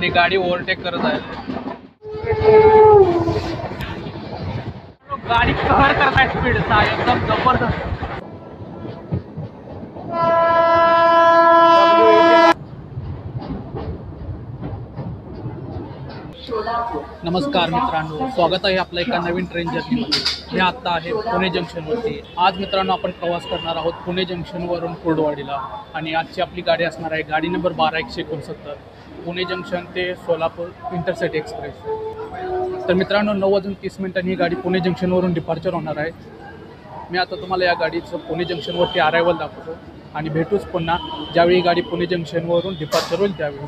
आणि गाडी ओव्हरटेक करत आहे. गाडी कहर करत आहे स्पीडचा एकदम जबरदस्त. नमस्कार मित्रांनो, स्वागत आहे आपल्या एका नवीन ट्रेन जर्नीमध्ये. मी आत्ता आहे पुणे जंक्शनवरती. आज मित्रांनो आपण प्रवास करणार आहोत पुणे जंक्शनवरून कुर्डुवाडीला आणि आजची आपली गाडी असणार आहे गाडी नंबर 12-169 पुणे जंक्शन ते सोलापूर इंटरसिटी एक्सप्रेस. तर मित्रांनो 9:30 ही गाडी पुणे जंक्शनवरून डिपार्चर होणार आहे. मी आता तुम्हाला या गाडीचं पुणे जंक्शनवरती अरायवल दाखवतो आणि भेटूच पुन्हा ज्यावेळी गाडी पुणे जंक्शनवरून डिपार्चर होईल त्यावेळी.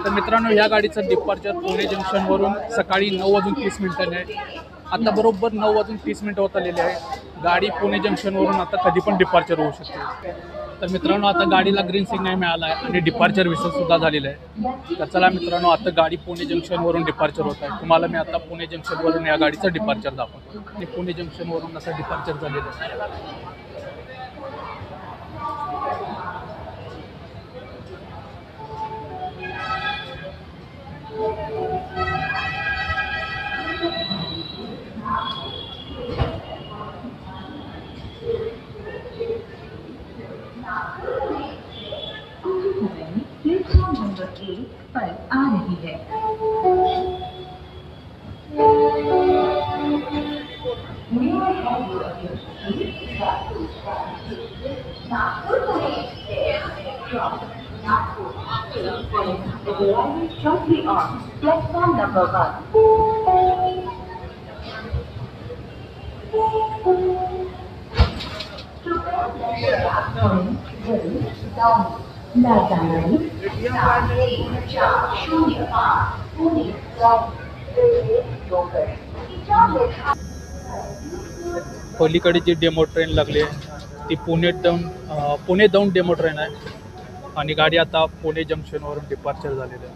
तर मित्रांनो ह्या गाडीचं डिपार्चर पुणे जंक्शनवरून सकाळी 9:30 आहे. आता बरोबर 9:30 होत आलेले आहे. गाडी पुणे जंक्शनवरून आता कधी पण डिपार्चर होऊ शकते. तर मित्रांनो आता गाडीला ग्रीन सिग्नल मिळाला आहे आणि डिपार्चर विसरसुद्धा झालेलं आहे. तर चला मित्रांनो आता गाडी पुणे जंक्शनवरून डिपार्चर होत आहे. तुम्हाला मी आता पुणे जंक्शनवरून या गाडीचं डिपार्चर दाखवतो. आणि पुणे जंक्शनवरून असं डिपार्चर झालेलं आहे. नंबर 1 पर आ रही है. Shortly on platform number 1. ला जाणारी 7-1-4-0-5 पुणे पलीकडे जी डेमो ट्रेन लागली आहे ती पुणे दौंड डेमो ट्रेन आहे आणि गाडी आता पुणे जंक्शनवरून डिपार्चर झालेली आहे.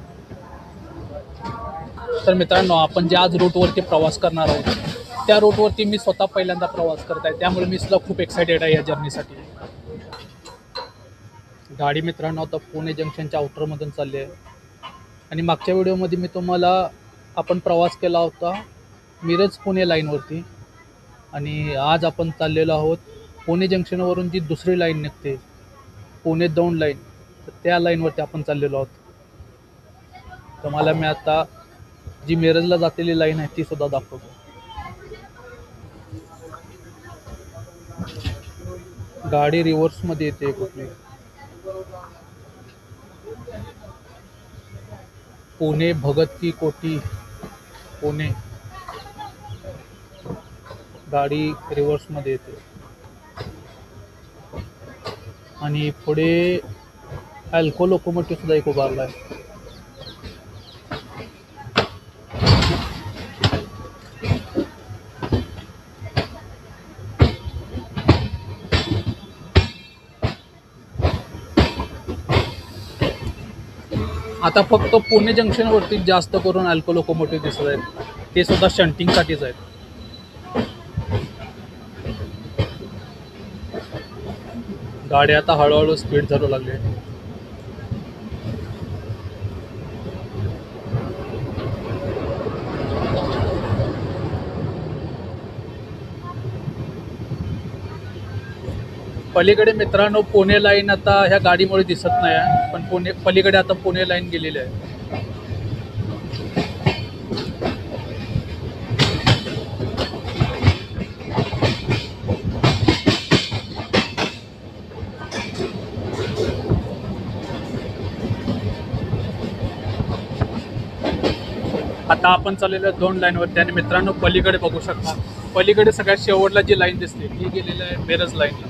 तर मित्रांनो आपण ज्या आज रूटवरती प्रवास करणार आहोत त्या रूटवरती मी स्वतः पहिल्यांदा प्रवास करत आहे, त्यामुळे मी सुद्धा खूप एक्सायटेड आहे या जर्नीसाठी. गाडी मित्रांनो आता पुणे जंक्शनच्या आउटरमधून चालली आहे आणि मागच्या व्हिडिओमध्ये मी तुम्हाला आपण प्रवास केला होता मिरज पुणे लाईनवरती आणि आज आपण चाललेलो आहोत पुणे जंक्शनवरून जी दुसरी लाईन निघते पुणे दौंड लाईन, तर त्या लाईनवरती आपण चाललेलो आहोत. तुम्हाला मी आता जी मिरजला जातेली लाईन आहे ती सुद्धा दाखवतो. गाडी रिव्हर्समध्ये येते कुठली. पुणे भगत की कोठी पुणे, गाडी रिव्हर्समध्ये येते आणि पुढे अल्को लोकोमोटिव्ह सुद्धा एक उभारला आहे. आता फक्त पुणे जंक्शनवरती जास्त करून अल्को लोकोमोटिव्ह दिसत आहेत, ते सुद्धा शंटिंगसाठीच आहेत. गाडी आता हळूहळू स्पीड धरू लागली. पलीकडे मित्रांनो पुणे लाईन आता ह्या गाडीमुळे दिसत नाही आहे, पण पलीकडे आता पुणे लाईन गेलेली आहे. आता आपण चाललेलो आहे 2 लाईनवरती आणि मित्रांनो पलीकडे बघू शकता. पलीकडे सगळ्यात शेवटला जी लाईन दिसते ती गेलेली आहे मिरज लाईनला.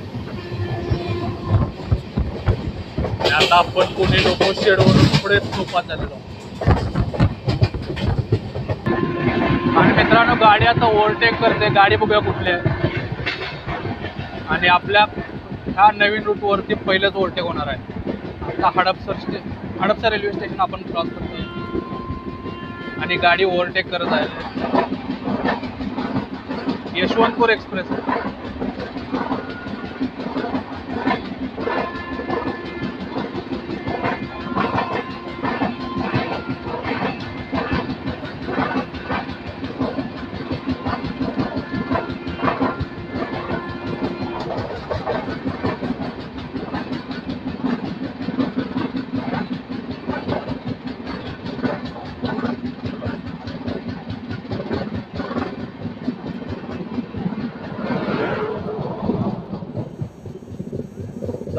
आणि आता आपण पुणे लोको शेडवरून पुढे सोपात झालेलो आहोत. आणि मित्रांनो गाडी आता ओव्हरटेक करते. गाडी बघूया कुठली आहे. आणि आपल्या ह्या नवीन रूटवरती पहिलंच ओव्हरटेक होणार आहे. आता हडपसर रेल्वे स्टेशन आपण क्रॉस करतोय आणि गाडी ओव्हरटेक करत आहे. यशवंतपूर एक्सप्रेस.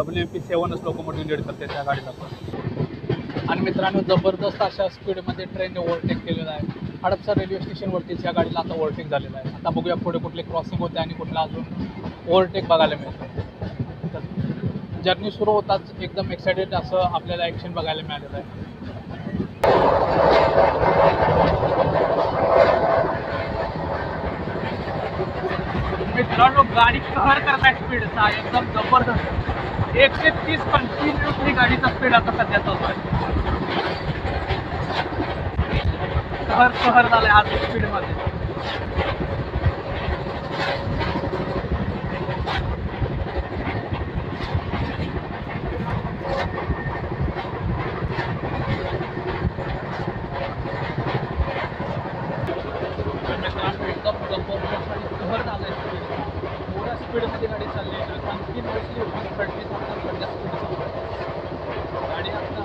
WMP7च लोकोमोटिव्ह लीड करते त्या गाडीला पण. आणि मित्रांनो जबरदस्त अशा स्पीडमध्ये ट्रेनने ओव्हरटेक केलेला आहे. हडपसर रेल्वे स्टेशनवरतीच या गाडीला आता ओव्हरटेक झालेला आहे. आता बघूया पुढे कुठले क्रॉसिंग होते आणि कुठला अजून ओव्हरटेक बघायला मिळतं. जर्नी सुरू होताच एकदम एक्सायटेड असं आपल्याला ॲक्शन बघायला मिळालेलं आहे. मित्रांनो गाडी कहर करत आहे स्पीडचा एकदम जबरदस्त. 130 कंटिन्युअसली गाडीचा स्पीड आता सध्या चालू आहे. कहर झालाय आज स्पीडमध्ये. एकदम जबरदस्त आणि कहर झालाय स्पीड. एवढ्या स्पीडमध्ये गाडी चालली आहे. कंटिन्युअसली 130 सध्या स्पीड चालू आहे. गाडी आता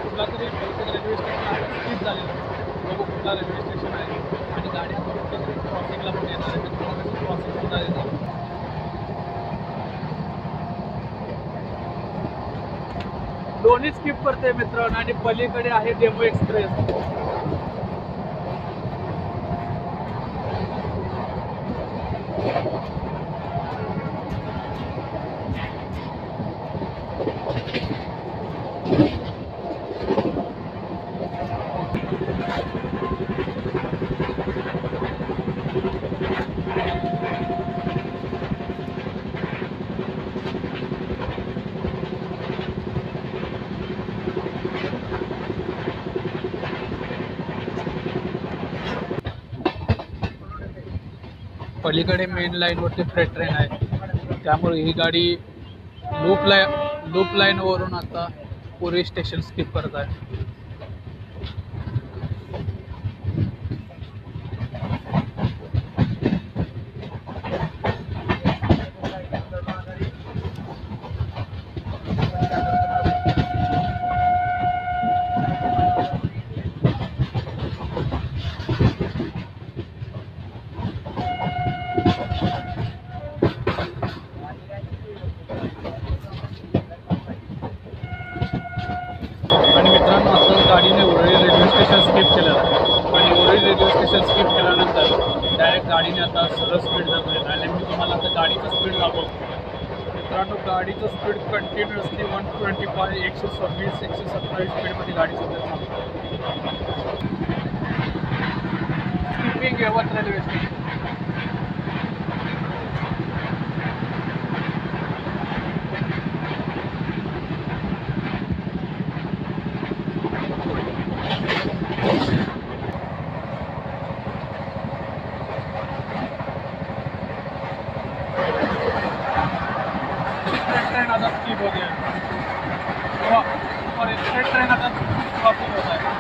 कुठला तरी रेल्वे स्टेशन स्पीड झालेलं आहे. बघू कुठला रेल्वे स्टेशन आहे आणि गाडी आता कुठेतरी क्रॉसिंगला पण येणार आहे. क्रॉसिंग सुद्धा येणार. दोन्ही स्किप करते मित्रांनो. आणि पलीकडे आहे डेमो एक्सप्रेस. पलीकडे मेन लाईनवरती फ्रेट ट्रेन आहे. त्यामुळे ही गाडी लूप लाईनवरून आता पुरी स्टेशन स्किप करत आहे. आणि मित्रांनो असं गाडीने उरळी रेल्वे स्टेशन स्किप केलेलं आहे. आणि उरळी रेल्वे स्टेशन स्किप केल्यानंतर डायरेक्ट गाडीने आता सरळ स्पीड दाखवली आणि मी तुम्हाला आता गाडीचं स्पीड दाखवतो. मित्रांनो गाडीचं स्पीड कंटिन्युअसली 125 126 127 स्पीडमध्ये गाडी सध्या चालू आहे. स्किपिंग यवत रेल्वे स्टेशन. ट्रेन आता स्किप हो गया और स्ट्रेट ट्रेन आता क्रॉसिंग होता है.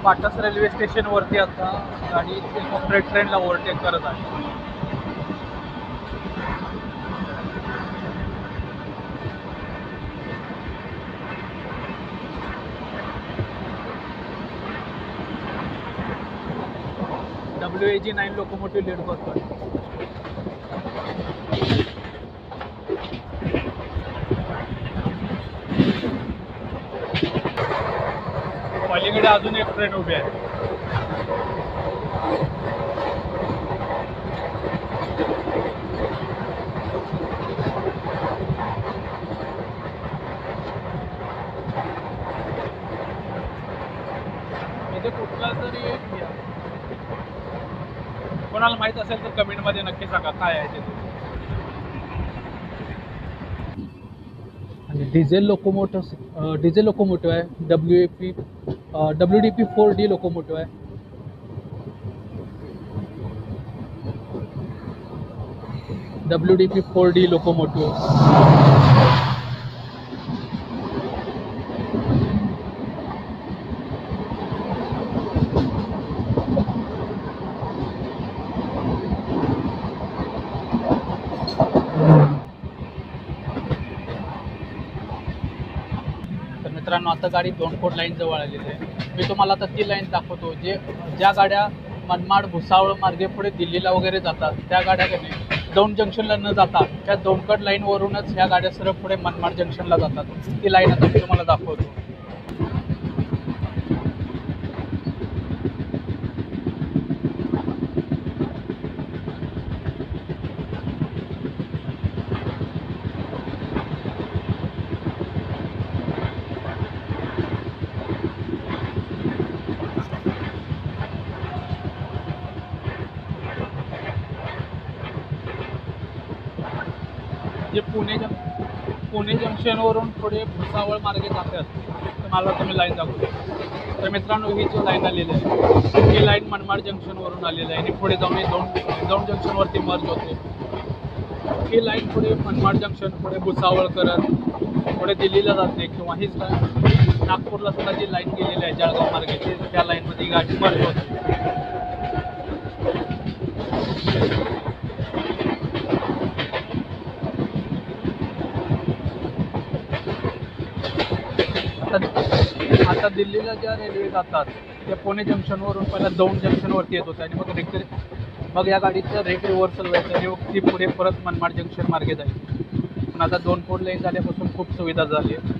पाटस रेल्वे स्टेशनवरती आता गाडी फ्रेट ट्रेनला ओव्हरटेक करत आहे. WAG9 लोकोमोटिव्ह लीड करतोय. पलीकडे अजून एक ट्रेन उभी आहे. इथे कुठला तरी एक घ्या. कोणाला माहित असेल तर कमेंटमध्ये नक्की सांगा काय आहे ते. आणि डिझेल लोकोमोटिव्ह आहे. WDP 4D लोकोमोटिव्ह आहे. WDP 4D locomotive. मित्रांनो आता गाडी दोनकोट लाईन जवळ आलेली आहे. मी तुम्हाला आता ती लाईन दाखवतो ज्या गाड्या मनमाड भुसावळ मार्गे पुढे दिल्लीला वगैरे जातात त्या गाड्या कधी दौंड जंक्शनला न जाता त्या दोनकट लाईनवरूनच ह्या गाड्या सरळ पुढे मनमाड जंक्शनला जातात. ती लाईन आता मी तुम्हाला दाखवतो. जे पुणे जंक्शनवरून पुढे भुसावळ मार्गे जातात तुम्हाला तुम्ही लाईन दाखवतो. तर मित्रांनो ही जी लाईन आलेली आहे ही लाईन मनमाड जंक्शनवरून आलेली आहे आणि पुढे जाऊन ही दौंड जंक्शनवरती मर्ज होते. ही लाईन पुढे मनमाड जंक्शन पुढे भुसावळ करत पुढे दिल्लीला जाते किंवा हीच नागपूरला सुद्धा जी लाईन गेलेली आहे जळगाव मार्गे त्या लाईनमध्ये गाडी मर्ज होते. आता दिल्लीला ज्या रेल्वे जातात त्या पुणे जंक्शनवरून पहिला दौंड जंक्शनवरती येत होत्या आणि मग या गाडीचं रिव्हर्सल व्हायचं आणि ती पुढे परत मनमाड जंक्शन मार्गे जाईल. पण आता दोनकोट लाईन झाल्यापासून खूप सुविधा झाली आहे.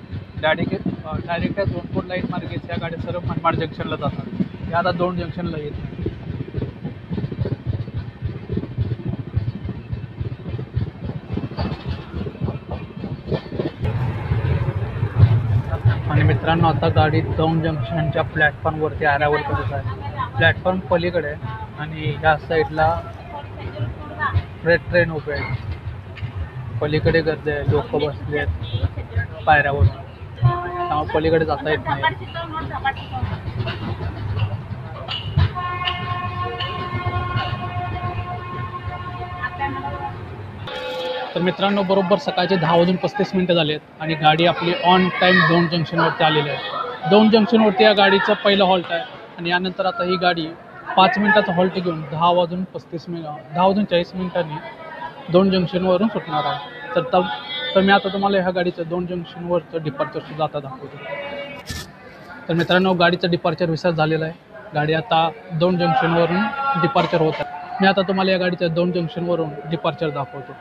डायरेक्ट त्या दोनकोट लाईन मार्गेच या गाड्या सर्व मनमाड जंक्शनला जातात. त्या आता दौंड जंक्शनला येत. आणि मित्रांनो आता गाडी दौंड जंक्शनच्या प्लॅटफॉर्मवरती अरायवल करत आहे. प्लॅटफॉर्म पलीकडे आहे आणि ह्या साईडला फ्रेट ट्रेन उभे आहे. पलीकडे गर्दी आहे, लोक बसले आहेत पायऱ्यावर, त्यामुळे पलीकडे जाता येत नाही. तर मित्रांनो बरोबर सकाळचे 10:35 झाले आहेत आणि गाडी आपली ऑन टाईम दौंड जंक्शनवरती आलेली आहे. दौंड जंक्शनवरती या गाडीचं पहिलं हॉल्ट आहे आणि यानंतर आता ही गाडी 5 मिनिटाचा हॉल्ट घेऊन 10:40 मिनिटांनी दौंड जंक्शनवरून सुटणार आहे. तर मी आता तुम्हाला ह्या गाडीचं दौंड जंक्शनवरचं डिपार्चरसुद्धा आता दाखवतो. तर मित्रांनो गाडीचं डिपार्चर विसर्ज झालेलं आहे. गाडी आता दौंड जंक्शनवरून डिपार्चर होत आहे. मी आता तुम्हाला या गाडीचं दौंड जंक्शनवरून डिपार्चर दाखवतो.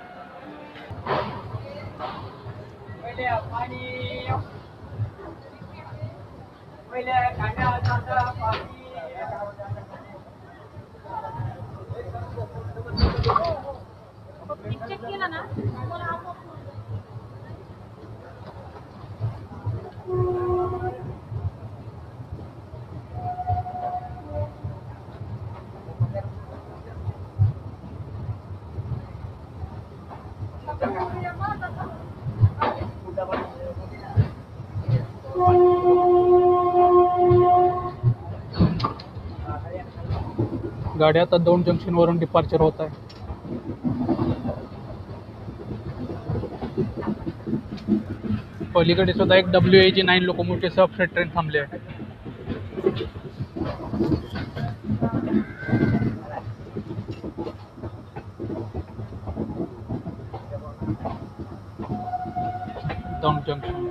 गाडी आता दौंड जंक्शनवरून डिपार्चर होत आहे. पलीकडे सुद्धा एक WAG9 लोकोमोटिव्ह फ्रेट ट्रेन थांबले आहे. दौंड जंक्शन.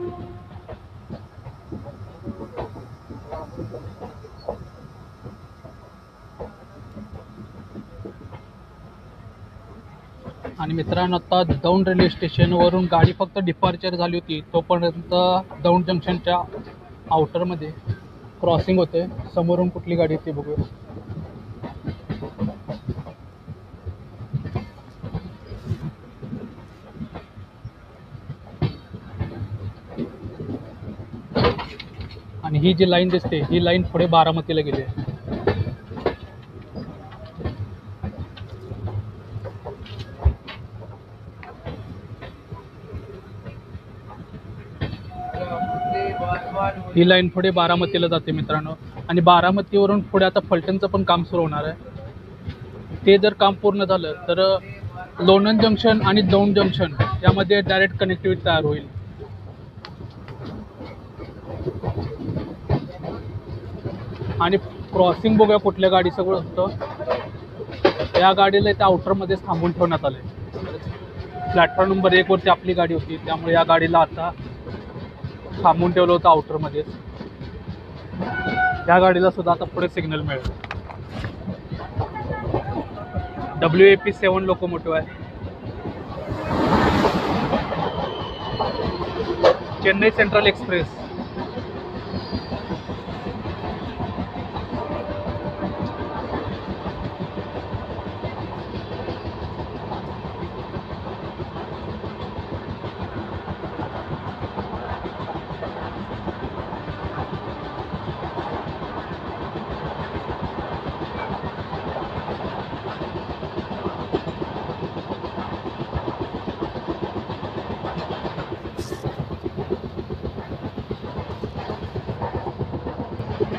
आणि मित्रांनो, आता दौंड रेल्वे स्टेशनवरून गाडी फक्त डिपार्चर झाली होती, तोपर्यंत दौंड जंक्शनच्या आउटरमध्ये क्रॉसिंग होते. समोरून कुठली गाडी येते बघूया. आणि ही जी लाईन दिसते, ही लाईन पुढे बारामतीला गेली आहे. ही लाईन पुढे बारामतीला जाते मित्रांनो. आणि बारामतीवरून पुढे आता फलटणचं पण काम सुरू होणार आहे. ते जर काम पूर्ण झालं तर लोणंद जंक्शन आणि दौंड जंक्शन यामध्ये डायरेक्ट कनेक्टिव्हिटी तयार होईल. आणि क्रॉसिंग बघूया कुठल्या गाडीचं होतं. या गाडीला त्या आउटरमध्येच थांबवून ठेवण्यात आलं आहे. प्लॅटफॉर्म नंबर 1 वरती आपली गाडी होती, त्यामुळे या गाडीला आता थांबवून ठेवलं होतं आउटरमध्येच. या गाडीला सुद्धा आता पुढे सिग्नल मिळेल. WAP7 लोकोमोटिव्ह आहे. Chennai central express.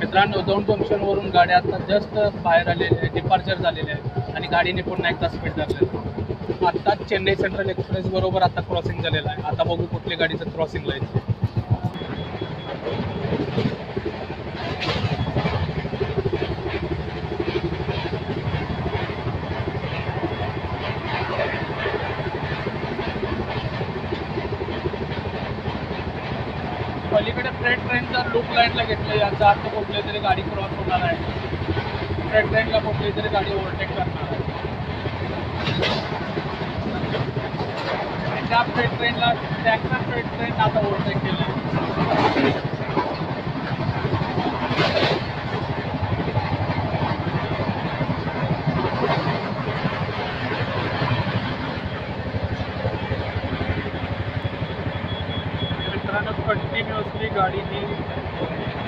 मित्रांनो, दौंड जंक्शनवरून गाड्या आता जस्ट बाहेर आलेल्या आहे, डिपार्चर झालेले आहे आणि गाडीने पुन्हा एकदा स्पीड धरलेलं आहे. आत्ता चेन्नई सेंट्रल एक्सप्रेस बरोबर आता क्रॉसिंग झालेलं आहे. आता बघू कुठल्या गाडीचं क्रॉसिंगला आहे. पलीकडे फ्रेट ट्रेन जर लूप लाईनला घेतलं, याचा अर्थ कुठली तरी गाडी क्रॉस होणार आहे. फ्रेट ट्रेनला कुठली तरी गाडी ओव्हरटेक करणार आहे. आणि त्या फ्रेट ट्रेनला टँकर फ्रेट ट्रेन आता ओव्हरटेक केलं आहे. मित्रांनो, कंटिन्युअसली गाडी ही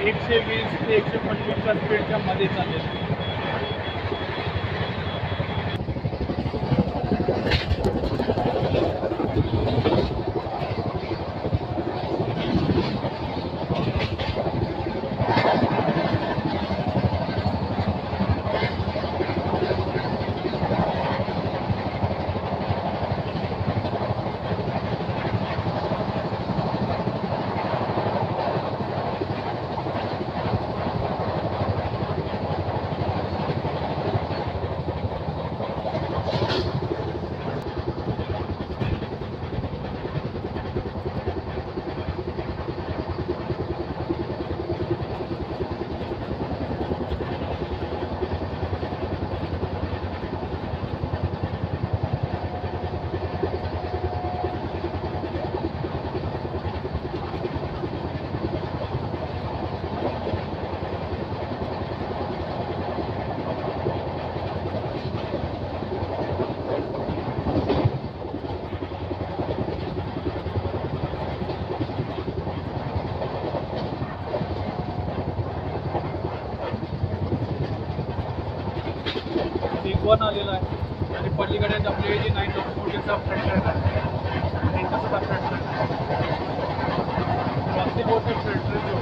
120 ते 125च्या स्पीडच्या मध्ये चाललेली. बिग 1 आलेला आहे आणि पलीकडे WAG9 लोकोमोटिव्हचा फ्रंट ट्रेन आहे. इंटरसिटा फ्रंट ट्रेन जास्ती मोठे फ्रंट ट्रेन जो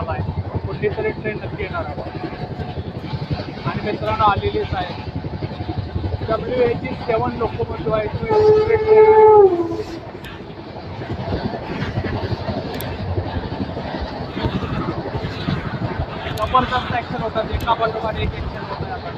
आला आहे, कुठली तरी ट्रेन नक्की येणार आहे. आणि मित्रांनो आलेलीच आहे. WH7 लोकोमोटिव्ह आहे. जबरदस्त ॲक्शन होतात, एका पाठोपाठ एक ॲक्शन होत आहे आता.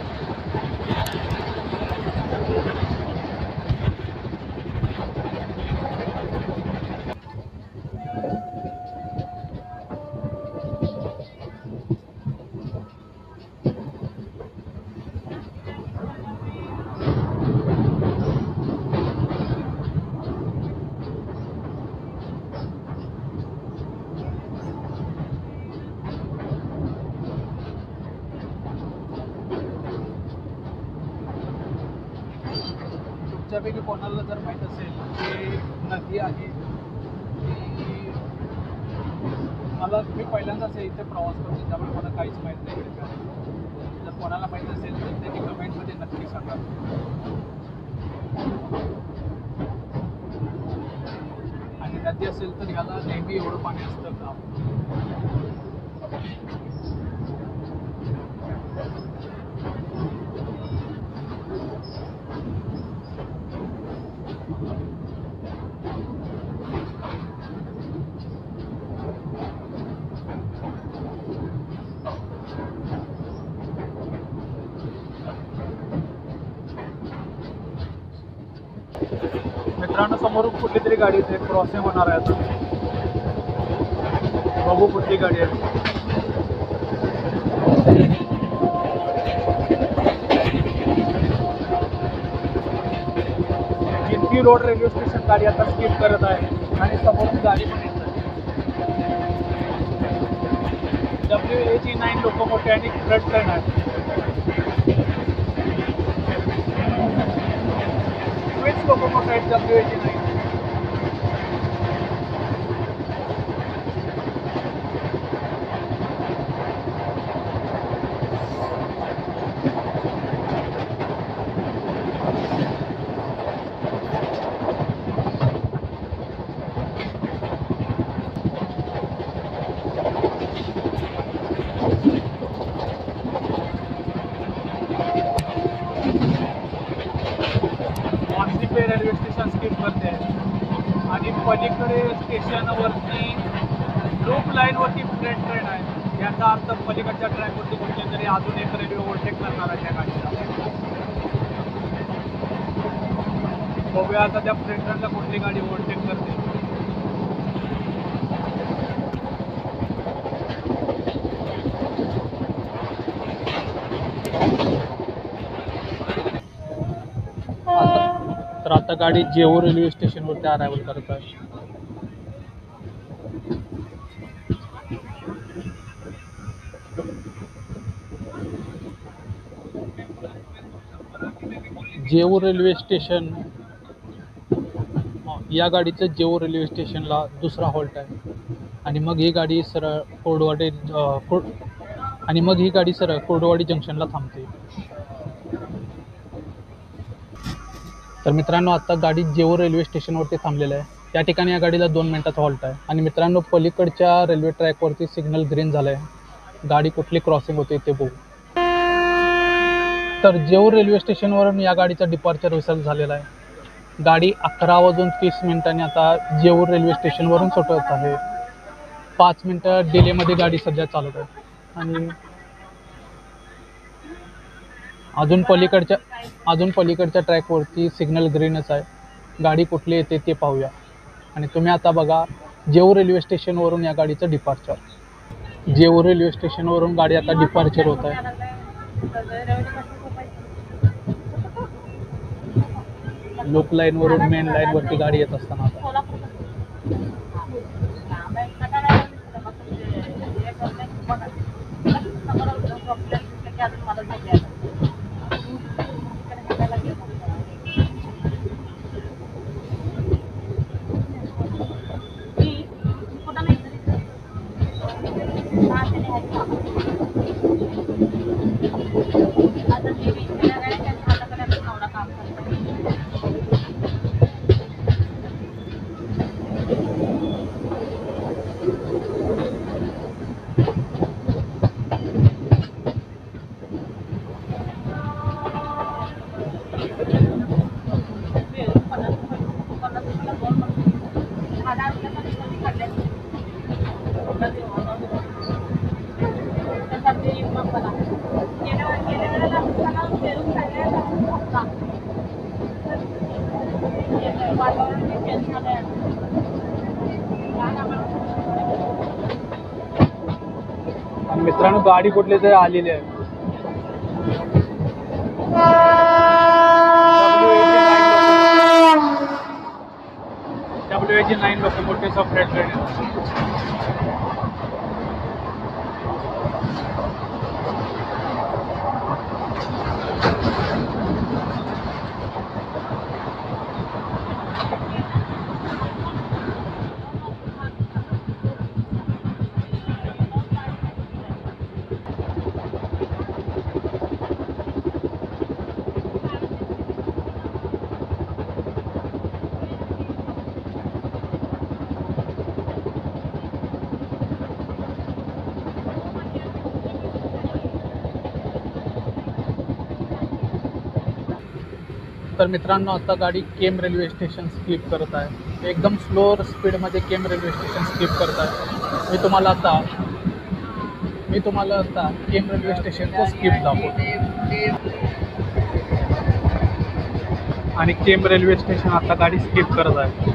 तुमच्यापैकी कोणाला जर माहीत असेल की नदी आहे ती, मी पहिल्यांदाच इथे प्रवास करतो त्यामुळे मला काहीच माहीत नाही. जर कोणाला माहीत असेल तर त्यांनी कमेंटमध्ये नक्की सांगा. आणि नदी असेल तर ह्याला नेहमी एवढं पाणी असतं का? मित्रांनो समोरून कुठली तरी गाडी इथे क्रॉसिंग होणार आहे आता. बघू कुठली गाडी आहे. गिरकी रोड रेल्वे स्टेशन गाडी आता स्किप करत आहे आणि समोरून गाडी पण येत आहे. WH9 लोकोमोटिव्ह आणि फ्रंट ट्रेन आहे. ट्विन्स लोकोमोटिव्ह आहेत WH9. रेल्वे स्टेशन स्किप करते आणि पलीकडे स्टेशनवरती लूप लाईनवरती फ्रेंट ट्रेन आहे. याचा अर्थ पलीकडच्या ट्रॅकवरती कुठली तरी अजून एक रेल्वे ओव्हरटेक करणार आहे त्या गाडीला. बघूया आता त्या फ्रेंट ट्रेनला कुठली गाडी ओव्हरटेक करते. तर आता गाडी जेवू रेल्वे स्टेशनवरती अरायवल करत आहे. जेवू रेल्वे स्टेशन, या गाडीचं जेवू रेल्वे स्टेशनला दुसरा हॉल्ट आहे. आणि मग ही गाडी सरळ कोर्डवाडी जंक्शनला थांबते. तर मित्रांनो आता गाडी जेवू रेल्वे स्टेशनवरती थांबलेलं आहे. या ठिकाणी या गाडीला 2 मिनिटाचा हॉल्ट आहे. आणि मित्रांनो पलीकडच्या रेल्वे ट्रॅकवरती सिग्नल ग्रीन झालं आहे. गाडी कुठली क्रॉसिंग होते ते बघू. तर जेवू रेल्वे स्टेशनवरून या गाडीचा डिपार्चर विसल झालेला आहे. गाडी 11:30 आता जेवू रेल्वे स्टेशनवरून सुटत आहे. 5 मिनिटं डिलेमध्ये गाडी सध्या चालत आहे. आणि अजून पलीकडच्या ट्रॅकवरती सिग्नल ग्रीनच आहे. गाडी कुठली येते ते पाहूया. आणि तुम्ही आता बघा जेवू रेल्वे स्टेशनवरून या गाडीचं डिपार्चर. जेवू रेल्वे स्टेशनवरून गाडी आता डिपार्चर होत आहे. लोक लाईनवरून मेन लाईनवरती गाडी येत असताना आता आणि मित्रांनो गाडी कुठली तरी आलेली आहे. WAG9 locomotive of freight train. तर मित्रांनो आता गाडी केम रेल्वे स्टेशन स्किप करत आहे. एकदम स्लो स्पीडमध्ये केम रेल्वे स्टेशन स्किप करत आहे. मी तुम्हाला आता केम रेल्वे स्टेशनचं स्किप दाखवतो. आणि केम रेल्वे स्टेशन आता गाडी स्किप करत आहे.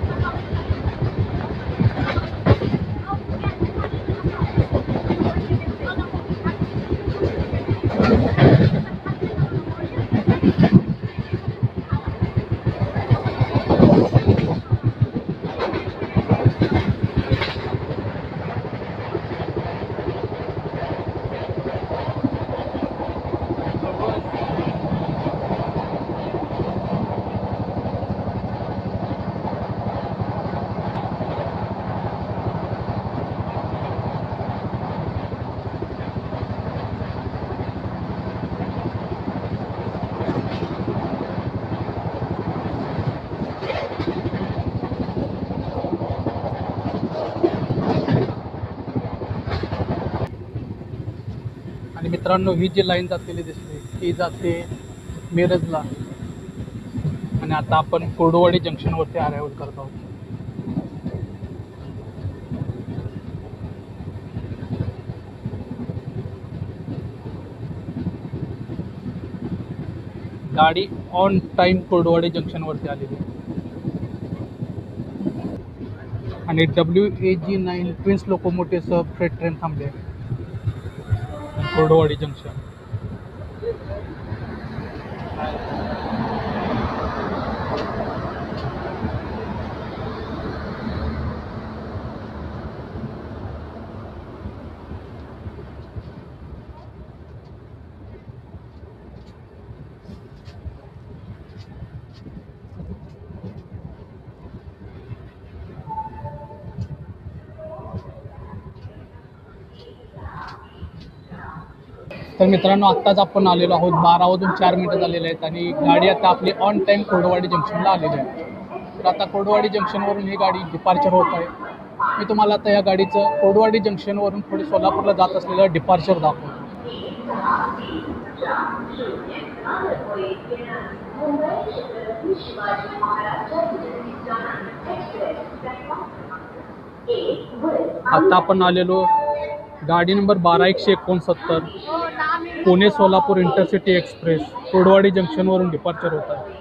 आणि मित्रांनो ही जी लाईन जातेली दिसते ती जाते मिरजला. आणि आता आपण कुर्डुवाडी जंक्शनवरती अरायव्ह करत आहोत. गाडी ऑन टाइम कुर्डुवाडी जंक्शनवरती आलेली आहे. आणि WAG9 ट्विन्स लोकोमोटिव्हसह फ्रेट ट्रेन थांबली आहे कुर्डुवाडी जंक्शन. तर मित्रांनो आत्ताच आपण आलेलो आहोत. 12 वाजून 4 मिनिटं झालेले आहेत आणि गाडी आता आपली ऑन टाईम कुर्डुवाडी जंक्शनला आलेली आहे. तर आता कुर्डुवाडी जंक्शनवरून ही गाडी डिपार्चर होत आहे. मी तुम्हाला आता या गाडीचं कुर्डुवाडी जंक्शनवरून पुढे सोलापूरला जात असलेलं डिपार्चर दाखवतो. आता आपण आलेलो गाडी नंबर 12169 पुणे सोलापूर इंटरसिटी एक्सप्रेस कुर्डुवाडी जंक्शनवरून डिपार्चर होत आहे.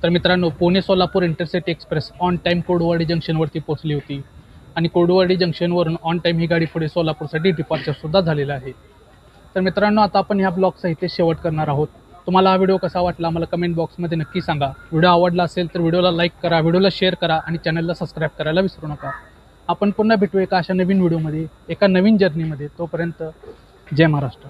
तर मित्रांनो Pune Solapur intercity express on time Kurduwadi जंक्शनवरती पोहोचली होती आणि कुर्डुवाडी जंक्शनवरून ऑन टाईम ही गाडी पुढे सोलापूरसाठी डिपार्चरसुद्धा झालेला आहे. तर मित्रांनो आता आपण ह्या ब्लॉगचा इथे शेवट करणार आहोत. तुम्हाला हा व्हिडिओ कसा वाटला मला कमेंट बॉक्समध्ये नक्की सांगा. व्हिडिओ आवडला असेल तर व्हिडिओला लाईक करा, व्हिडिओला शेअर करा आणि चॅनलला सबस्क्राईब करायला विसरू नका. आपण पुन्हा भेटू एका अशा नवीन व्हिडिओमध्ये एका नवीन जर्नीमध्ये. तोपर्यंत जय महाराष्ट्र.